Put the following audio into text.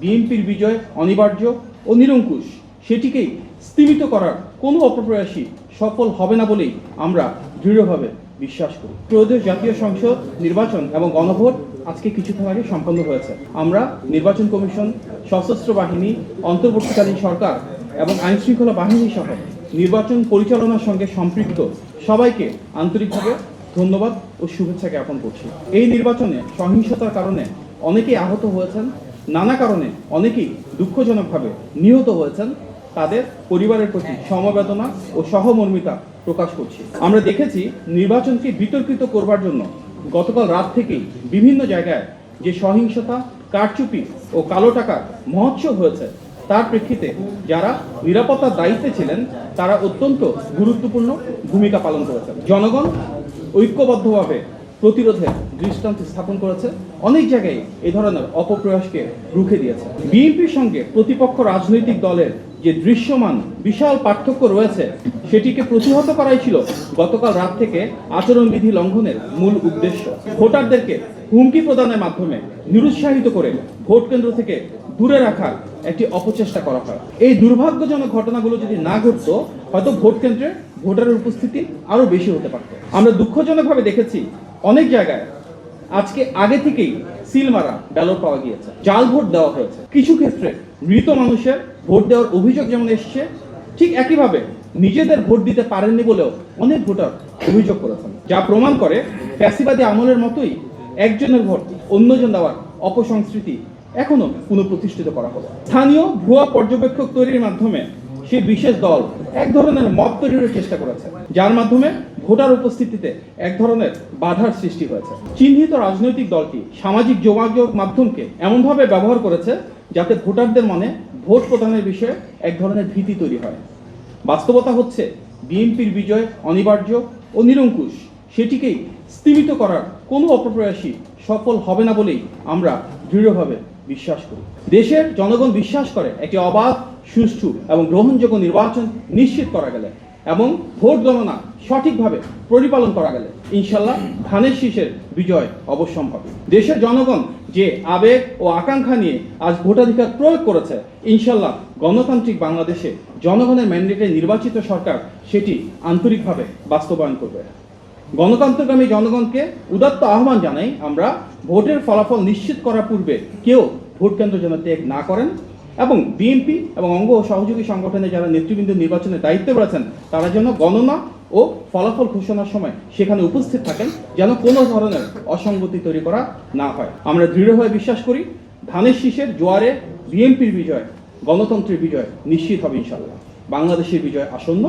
বিএনপির বিজয় অনিবার্য ও নিরঙ্কুশ, সেটিকেই স্তীমিত করার কোনো অপপ্রয়াসই সফল হবে না বলেই আমরা দৃঢ়ভাবে বিশ্বাস করি। ত্রয়োদশ জাতীয় সংসদ নির্বাচন এবং গণভোট আজকে কিছুক্ষণ আগে সম্পন্ন হয়েছে। আমরা নির্বাচন কমিশন, সশস্ত্র বাহিনী, অন্তর্বর্তীকালীন সরকার এবং আইনশৃঙ্খলা বাহিনী সহ নির্বাচন পরিচালনার সঙ্গে সম্পৃক্ত সবাইকে আন্তরিকভাবে ধন্যবাদ ও শুভেচ্ছা জ্ঞাপন করছি। এই নির্বাচনে সহিংসতার কারণে অনেকেই আহত হয়েছেন, নানা কারণে অনেকেই দুঃখজনকভাবে নিহত হয়েছেন। তাদের পরিবারের প্রতি সমবেদনা ও সহমর্মিতা প্রকাশ করছি। আমরা দেখেছি নির্বাচনকে বিতর্কিত করবার জন্য গতকাল রাত থেকেই বিভিন্ন জায়গায় যে সহিংসতা, কারচুপি ও কালো টাকার মহোৎসব হয়েছে, তার প্রেক্ষিতে যারা নিরাপত্তার দায়িত্বে ছিলেন তারা অত্যন্ত গুরুত্বপূর্ণ ভূমিকা পালন করেছেন। জনগণ ঐক্যবদ্ধভাবে প্রতিরোধের দৃষ্টান্ত স্থাপন করেছে, অনেক জায়গায় এই ধরনের অপপ্রয়াসকে রুখে দিয়েছে। বিএনপির সঙ্গে প্রতিপক্ষ রাজনৈতিক দলের যে দৃশ্যমান বিশাল পার্থক্য রয়েছে, সেটিকে প্রতিহত করাই ছিল গতকাল রাত থেকে আচরণবিধি লঙ্ঘনের মূল উদ্দেশ্য। ভোটারদেরকে হুমকি প্রদানের মাধ্যমে নিরুৎসাহিত করে ভোট কেন্দ্র থেকে দূরে রাখার একটি অপচেষ্টা করা হয়। এই দুর্ভাগ্যজনক ঘটনাগুলো যদি না ঘটতো, হয়তো ভোট কেন্দ্রে ভোটারের উপস্থিতি আরো বেশি হতে পারত। আমরা দুঃখজনকভাবে দেখেছি অনেক জায়গায় আজকে আগে থেকেই সিল মারা ব্যালট পাওয়া গিয়েছে, জাল ভোট দেওয়া হয়েছে। কিছু ক্ষেত্রে মৃত মানুষের ভোট দেওয়ার অভিযোগ যেমন এসছে, ঠিক একইভাবে নিজেদের ভোট দিতে পারেননি বলেও অনেক ভোটার অভিযোগ করেছেন, যা প্রমাণ করে ফ্যাসিবাদী আমলের মতোই একজনের ভোট অন্যজন দেওয়ার অপসংস্কৃতি এখনো পুনঃপ্রতিষ্ঠিত করা হলো। স্থানীয় ভুয়া পর্যবেক্ষক তৈরির মাধ্যমে সেই বিশেষ দল এক ধরনের মত তৈরির চেষ্টা করেছে, যার মাধ্যমে ভোটার উপস্থিতিতে এক ধরনের বাধার সৃষ্টি হয়েছে। চিহ্নিত রাজনৈতিক দলটি সামাজিক যোগাযোগ মাধ্যমকে এমনভাবে ব্যবহার করেছে যাতে ভোটারদের মনে ভোট প্রদানের বিষয়ে এক ধরনের ভীতি তৈরি হয়। বাস্তবতা হচ্ছে বিএনপির বিজয় অনিবার্য ও নিরঙ্কুশ, সেটিকেই স্তীমিত করার কোনো অপপ্রয়াসই সফল হবে না বলেই আমরা দৃঢ়ভাবে বিশ্বাস করি। দেশের জনগণ বিশ্বাস করে একটি অবাধ, সুষ্ঠু এবং গ্রহণযোগ্য নির্বাচন নিশ্চিত করা গেলে এবং ভোট গণনা সঠিকভাবে পরিপালন করা গেলে ইনশাল্লাহ ধানের শীষের বিজয় অবশ্যম্ভাবী। দেশের জনগণ যে আবেগ ও আকাঙ্ক্ষা নিয়ে আজ ভোটাধিকার প্রয়োগ করেছে, ইনশাল্লাহ গণতান্ত্রিক বাংলাদেশে জনগণের ম্যান্ডেটে নির্বাচিত সরকার সেটি আন্তরিকভাবে বাস্তবায়ন করবে। গণতন্ত্রগামী জনগণকে উদাত্ত আহ্বান জানাই আমরা, ভোটের ফলাফল নিশ্চিত করার পূর্বে কেউ ভোট কেন্দ্র যেন ত্যাগ না করেন এবং বিএনপি এবং অঙ্গ ও সহযোগী সংগঠনে যারা নেতৃবৃন্দ নির্বাচনের দায়িত্বে রয়েছেন তারা যেন গণনা ও ফলাফল ঘোষণার সময় সেখানে উপস্থিত থাকেন, যেন কোনো ধরনের অসঙ্গতি তৈরি করা না হয়। আমরা দৃঢ়ভাবে বিশ্বাস করি ধানের শীষের জোয়ারে বিএনপির বিজয়, গণতন্ত্রের বিজয় নিশ্চিত হবে ইনশাআল্লাহ। বাংলাদেশের বিজয় আসন্ন।